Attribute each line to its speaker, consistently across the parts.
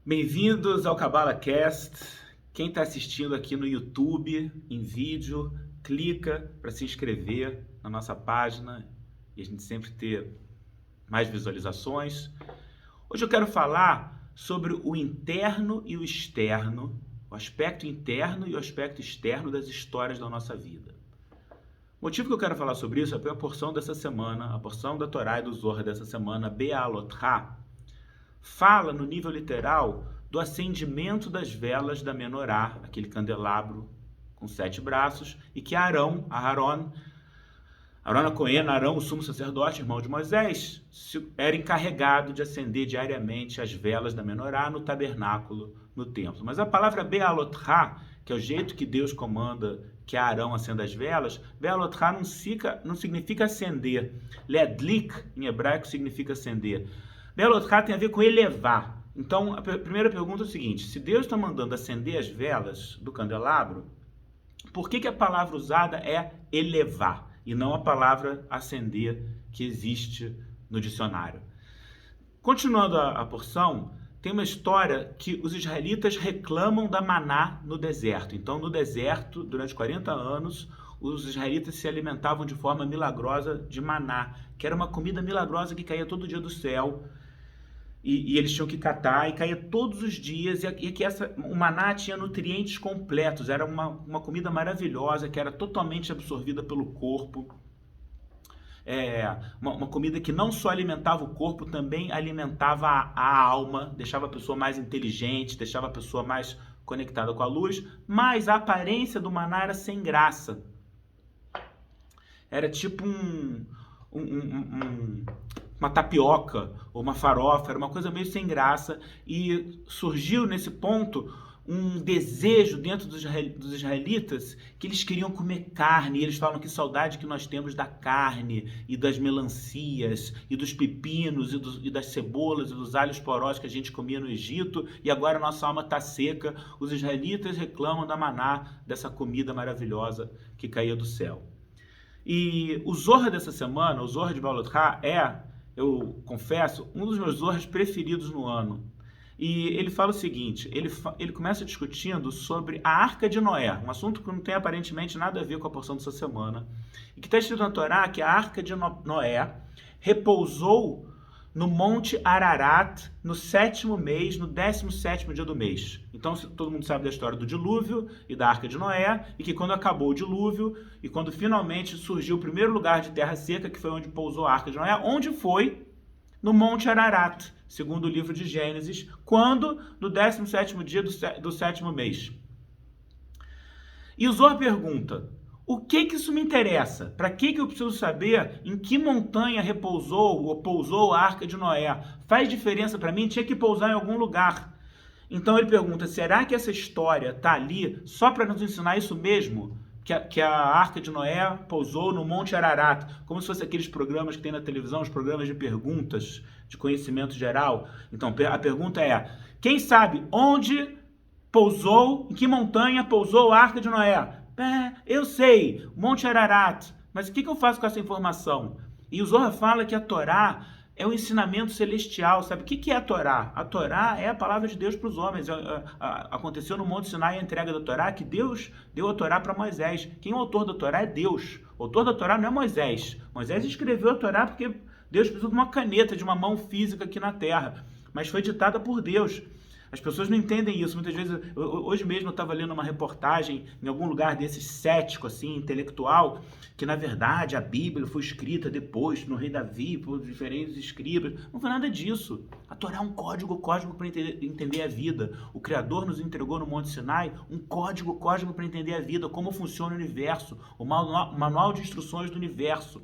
Speaker 1: Bem-vindos ao Kabbalah Cast. Quem está assistindo aqui no YouTube, em vídeo, clica para se inscrever na nossa página e a gente sempre ter mais visualizações. Hoje eu quero falar sobre o interno e o externo, o aspecto interno e o aspecto externo das histórias da nossa vida. O motivo que eu quero falar sobre isso é porque a porção dessa semana, a porção da Torá e do Zohar dessa semana, Be'alotcha, fala no nível literal do acendimento das velas da menorá, aquele candelabro com 7 braços, e que Aharon HaKohen, Arão, o sumo sacerdote, irmão de Moisés, era encarregado de acender diariamente as velas da menorá no tabernáculo, no templo. Mas a palavra Be'alotcha, que é o jeito que Deus comanda que Arão acenda as velas, Be'alotcha não significa acender. Ledlik, em hebraico, significa acender. Be'alotcha tem a ver com elevar. Então, a primeira pergunta é o seguinte: se Deus está mandando acender as velas do candelabro, por que a palavra usada é elevar e não a palavra acender que existe no dicionário? Continuando a porção, tem uma história que os israelitas reclamam da maná no deserto. Então, no deserto, durante 40 anos, os israelitas se alimentavam de forma milagrosa de maná, que era uma comida milagrosa que caía todo dia do céu. E eles tinham que catar e caía todos os dias, e que o maná tinha nutrientes completos, era uma comida maravilhosa, que era totalmente absorvida pelo corpo, uma comida que não só alimentava o corpo, também alimentava a alma, deixava a pessoa mais inteligente, deixava a pessoa mais conectada com a luz, mas a aparência do maná era sem graça, era tipo uma tapioca ou uma farofa, era uma coisa meio sem graça, e surgiu nesse ponto um desejo dentro dos israelitas que eles queriam comer carne, e eles falam que saudade que nós temos da carne e das melancias e dos pepinos e das cebolas e dos alhos porós que a gente comia no Egito, e agora a nossa alma está seca. Os israelitas reclamam da maná, dessa comida maravilhosa que caía do céu. E o Zohar dessa semana, o Zohar de Be'alotcha, eu confesso, um dos meus Zohars preferidos no ano. E ele fala o seguinte, ele começa discutindo sobre a Arca de Noé, um assunto que não tem aparentemente nada a ver com a porção dessa semana, e que está escrito na Torá que a Arca de Noé repousou no Monte Ararat, no 7º mês, no 17º dia do mês. Então, todo mundo sabe da história do dilúvio e da Arca de Noé, e que quando acabou o dilúvio, e quando finalmente surgiu o primeiro lugar de terra seca, que foi onde pousou a Arca de Noé, onde foi? No Monte Ararat, segundo o livro de Gênesis, quando? No 17º dia do 7º mês. E o Zohar pergunta: o que isso me interessa? Para que eu preciso saber em que montanha repousou ou pousou a Arca de Noé? Faz diferença para mim? Tinha que pousar em algum lugar. Então ele pergunta: será que essa história está ali só para nos ensinar isso mesmo? Que a Arca de Noé pousou no Monte Ararat, como se fosse aqueles programas que tem na televisão, os programas de perguntas, de conhecimento geral. Então a pergunta é: quem sabe onde pousou, em que montanha pousou a Arca de Noé? Eu sei, Monte Ararat, mas o que eu faço com essa informação? E o Zohar fala que a Torá é um ensinamento celestial, sabe? O que é a Torá? A Torá é a palavra de Deus para os homens. Aconteceu no Monte Sinai a entrega da Torá, que Deus deu a Torá para Moisés. Quem é o autor da Torá é Deus. O autor da Torá não é Moisés. Moisés escreveu a Torá porque Deus precisou de uma caneta, de uma mão física aqui na terra, mas foi ditada por Deus. As pessoas não entendem isso. Muitas vezes, hoje mesmo eu estava lendo uma reportagem em algum lugar desses cético, assim, intelectual, que na verdade a Bíblia foi escrita depois, no rei Davi, por diferentes escribas. Não foi nada disso. A Torá é um código cósmico para entender a vida. O Criador nos entregou no Monte Sinai um código cósmico para entender a vida, como funciona o universo, o manual de instruções do universo.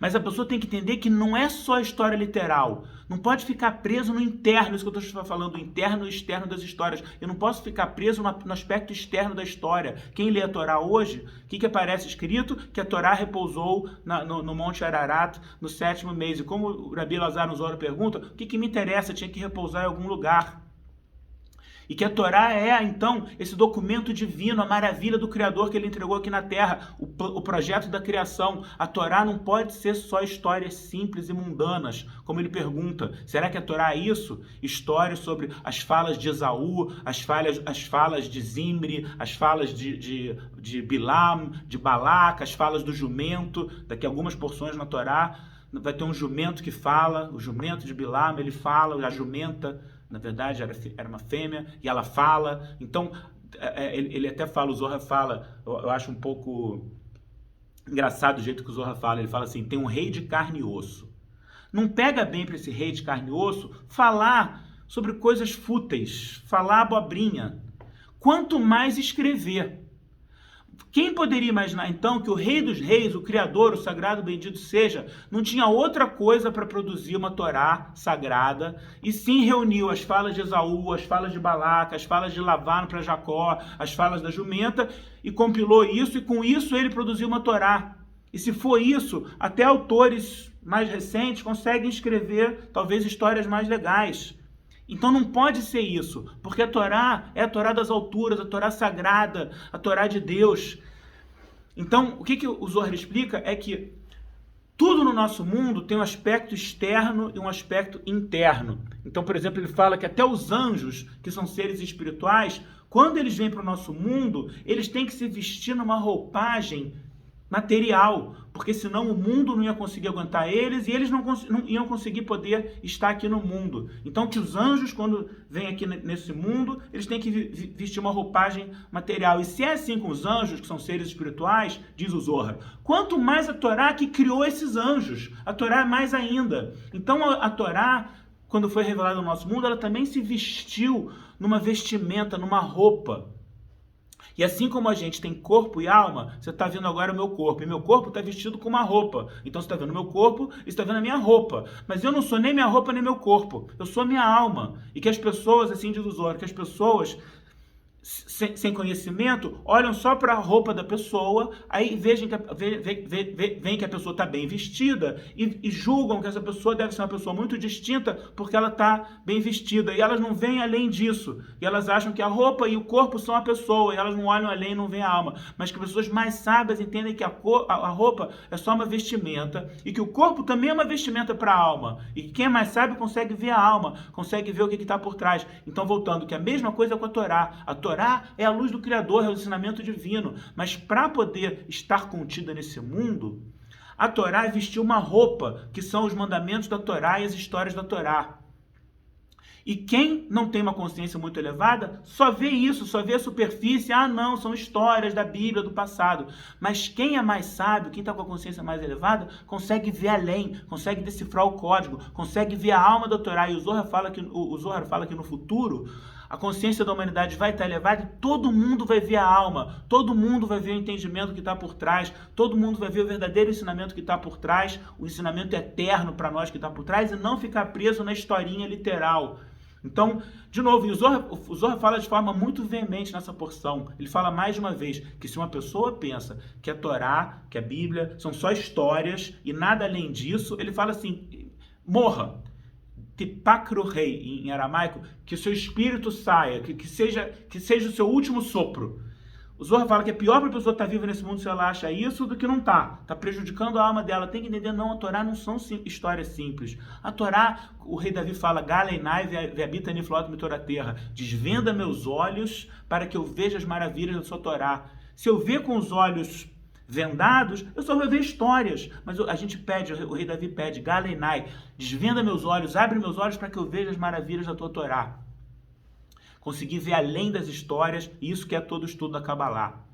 Speaker 1: Mas a pessoa tem que entender que não é só a história literal. Não pode ficar preso no interno, isso que eu estou falando, o interno e o externo das histórias. Eu não posso ficar preso no aspecto externo da história. Quem lê a Torá hoje, o que aparece escrito? Que a Torá repousou no Monte Ararat no 7º mês. E como o Rabi Elazar no Zohar pergunta, o que me interessa? Tinha que repousar em algum lugar. E que a Torá é, então, esse documento divino, a maravilha do Criador que ele entregou aqui na Terra, o projeto da criação. A Torá não pode ser só histórias simples e mundanas, como ele pergunta. Será que a Torá é isso? Histórias sobre as falas de Esaú, as falas de Zimri, as falas de Bilam, de Balac, as falas do jumento. Daqui a algumas porções na Torá vai ter um jumento que fala, o jumento de Bilam, ele fala, a jumenta, na verdade, era uma fêmea, e ela fala. Então, ele até fala, o Zohar fala, eu acho um pouco engraçado o jeito que o Zohar fala. Ele fala assim, tem um rei de carne e osso. Não pega bem para esse rei de carne e osso falar sobre coisas fúteis, falar abobrinha. Quanto mais escrever. Quem poderia imaginar, então, que o Rei dos Reis, o Criador, o Sagrado Bendito seja, não tinha outra coisa para produzir uma Torá sagrada, e sim reuniu as falas de Esaú, as falas de Balac, as falas de Lavano para Jacó, as falas da jumenta, e compilou isso, e com isso ele produziu uma Torá. E se for isso, até autores mais recentes conseguem escrever, talvez, histórias mais legais. Então não pode ser isso, porque a Torá é a Torá das alturas, a Torá sagrada, a Torá de Deus. Então, o que o Zohar explica é que tudo no nosso mundo tem um aspecto externo e um aspecto interno. Então, por exemplo, ele fala que até os anjos, que são seres espirituais, quando eles vêm para o nosso mundo, eles têm que se vestir numa roupagem material, porque senão o mundo não ia conseguir aguentar eles e eles não iam conseguir poder estar aqui no mundo. Então que os anjos, quando vêm aqui nesse mundo, eles têm que vestir uma roupagem material. E se é assim com os anjos, que são seres espirituais, diz o Zohar, quanto mais a Torá que criou esses anjos, a Torá é mais ainda. Então a Torá, quando foi revelada no nosso mundo, ela também se vestiu numa vestimenta, numa roupa. E assim como a gente tem corpo e alma, você está vendo agora o meu corpo, e meu corpo está vestido com uma roupa. Então você está vendo o meu corpo e está vendo a minha roupa. Mas eu não sou nem minha roupa nem meu corpo, eu sou a minha alma. E que as pessoas, assim diz o Zohar, que as pessoas sem conhecimento, olham só para a roupa da pessoa, aí veem que a pessoa está bem vestida e julgam que essa pessoa deve ser uma pessoa muito distinta porque ela está bem vestida. E elas não veem além disso. E elas acham que a roupa e o corpo são a pessoa, e elas não olham além e não veem a alma. Mas que pessoas mais sábias entendem que a roupa é só uma vestimenta e que o corpo também é uma vestimenta para a alma. E que quem é mais sábio consegue ver a alma, consegue ver o que está por trás. Então, voltando, que a mesma coisa com a Torá. A Torá é a luz do Criador, é o ensinamento divino. Mas para poder estar contida nesse mundo, a Torá vestiu uma roupa, que são os mandamentos da Torá e as histórias da Torá. E quem não tem uma consciência muito elevada, só vê isso, só vê a superfície. Ah, não, são histórias da Bíblia, do passado. Mas quem é mais sábio, quem está com a consciência mais elevada, consegue ver além, consegue decifrar o código, consegue ver a alma da Torá. E o Zohar fala que no futuro, a consciência da humanidade vai estar elevada e todo mundo vai ver a alma, todo mundo vai ver o entendimento que está por trás, todo mundo vai ver o verdadeiro ensinamento que está por trás, o ensinamento eterno para nós que está por trás, e não ficar preso na historinha literal. Então, de novo, o Zohar fala de forma muito veemente nessa porção. Ele fala mais de uma vez que se uma pessoa pensa que a Torá, que a Bíblia, são só histórias e nada além disso, ele fala assim, morra. Tipakru rei, em aramaico, que o seu espírito saia, que seja o seu último sopro. O Zohar fala que é pior para a pessoa estar viva nesse mundo se ela acha isso do que não está. Está prejudicando a alma dela. Tem que entender, não, a Torá não são histórias simples. A Torá, o rei Davi fala, Galeinai ve'habita niflot mitorá terra. Desvenda meus olhos para que eu veja as maravilhas da sua Torá. Se eu ver com os olhos vendados, eu só vou ver histórias. Mas a gente pede, o rei Davi pede, Galeinai, desvenda meus olhos, abre meus olhos para que eu veja as maravilhas da tua Torá. Conseguir ver além das histórias, e isso que é todo o estudo da Kabbalah.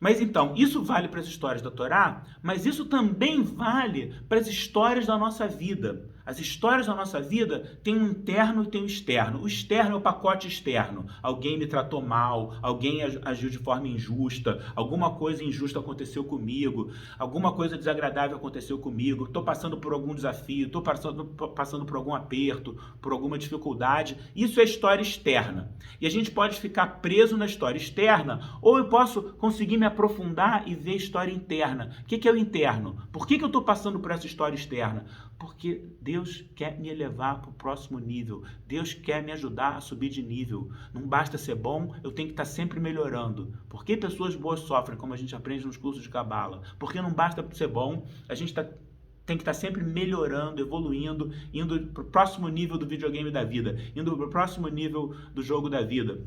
Speaker 1: Mas então, isso vale para as histórias da Torá, mas isso também vale para as histórias da nossa vida. As histórias da nossa vida têm um interno e tem um externo. O externo é o pacote externo. Alguém me tratou mal, alguém agiu de forma injusta, alguma coisa injusta aconteceu comigo, alguma coisa desagradável aconteceu comigo, estou passando por algum desafio, estou passando por algum aperto, por alguma dificuldade. Isso é história externa. E a gente pode ficar preso na história externa, ou eu posso conseguir me aprofundar e ver a história interna. O que é o interno? Por que eu estou passando por essa história externa? Porque Deus Deus quer me elevar para o próximo nível. Deus quer me ajudar a subir de nível. Não basta ser bom, eu tenho que estar sempre melhorando. Por que pessoas boas sofrem, como a gente aprende nos cursos de Cabala? Porque não basta ser bom, a gente tem que estar sempre melhorando, evoluindo, indo para o próximo nível do videogame da vida, indo para o próximo nível do jogo da vida.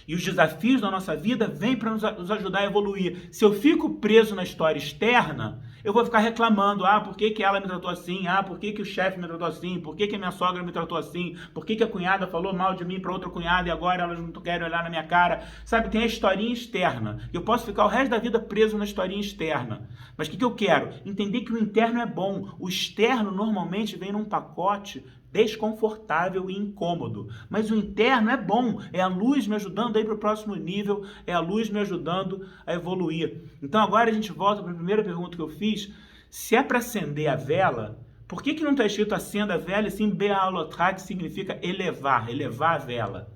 Speaker 1: E os desafios da nossa vida vêm para nos ajudar a evoluir. Se eu fico preso na história externa, eu vou ficar reclamando. Por que que ela me tratou assim? Por que que o chefe me tratou assim? Por que que a minha sogra me tratou assim? Por que que a cunhada falou mal de mim para outra cunhada e agora elas não querem olhar na minha cara? Sabe, tem a historinha externa. Eu posso ficar o resto da vida preso na historinha externa. Mas o que eu quero? Entender que o interno é bom. O externo normalmente vem num pacote desconfortável e incômodo. Mas o interno é bom, é a luz me ajudando a ir para o próximo nível, é a luz me ajudando a evoluir. Então agora a gente volta para a primeira pergunta que eu fiz. Se é para acender a vela, por que não está escrito acenda a vela e sim bealotá, que significa elevar a vela?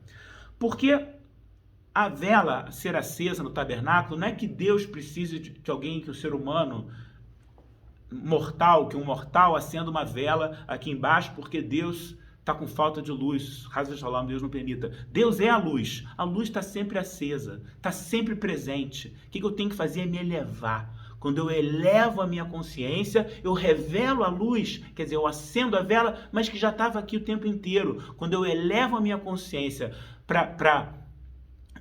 Speaker 1: Porque a vela ser acesa no tabernáculo não é que Deus precise que alguém, que o ser humano mortal, que um mortal acenda uma vela aqui embaixo porque Deus está com falta de luz. Hazrat Shalom, Deus não permita. Deus é a luz está sempre acesa, está sempre presente. O que eu tenho que fazer é me elevar. Quando eu elevo a minha consciência, eu revelo a luz, quer dizer, eu acendo a vela, mas que já estava aqui o tempo inteiro. Quando eu elevo a minha consciência para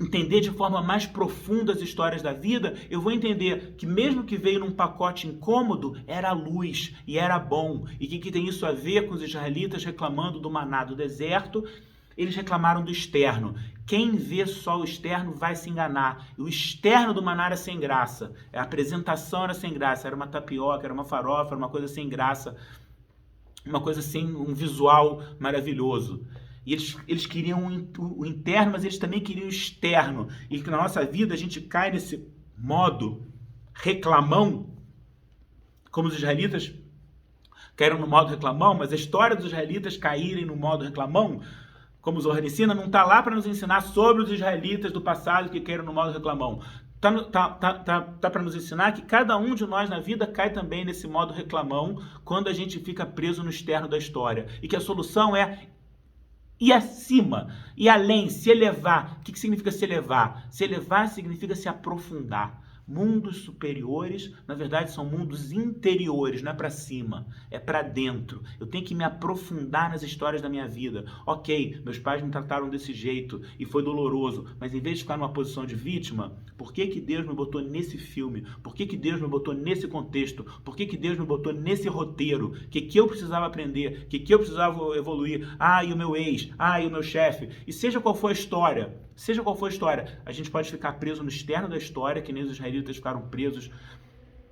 Speaker 1: entender de forma mais profunda as histórias da vida, eu vou entender que mesmo que veio num pacote incômodo, era luz e era bom. E o que tem isso a ver com os israelitas reclamando do maná do deserto? Eles reclamaram do externo. Quem vê só o externo vai se enganar. E o externo do maná era sem graça. A apresentação era sem graça. Era uma tapioca, era uma farofa, era uma coisa sem graça. Uma coisa sem um visual maravilhoso. E eles queriam o interno, mas eles também queriam o externo. E que na nossa vida a gente cai nesse modo reclamão, como os israelitas caíram no modo reclamão, mas a história dos israelitas caírem no modo reclamão, como o Zohar ensina, não está lá para nos ensinar sobre os israelitas do passado que caíram no modo reclamão. Tá para nos ensinar que cada um de nós na vida cai também nesse modo reclamão quando a gente fica preso no externo da história. E que a solução é ir acima, ir além, se elevar. O que significa se elevar? Se elevar significa se aprofundar. Mundos superiores, na verdade, são mundos interiores, não é para cima, é para dentro. Eu tenho que me aprofundar nas histórias da minha vida. Ok, meus pais me trataram desse jeito e foi doloroso, mas em vez de ficar numa posição de vítima, por que Deus me botou nesse filme? Por que Deus me botou nesse contexto? Por que Deus me botou nesse roteiro? O que eu precisava aprender? O que eu precisava evoluir? E o meu ex? E o meu chefe? E seja qual for a história, a gente pode ficar preso no externo da história, que nem os israelitas ficaram presos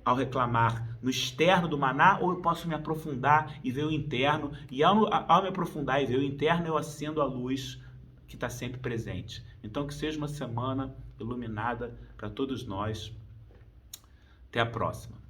Speaker 1: ao reclamar no externo do maná, ou eu posso me aprofundar e ver o interno, e ao me aprofundar e ver o interno, eu acendo a luz que está sempre presente. Então, que seja uma semana iluminada para todos nós. Até a próxima.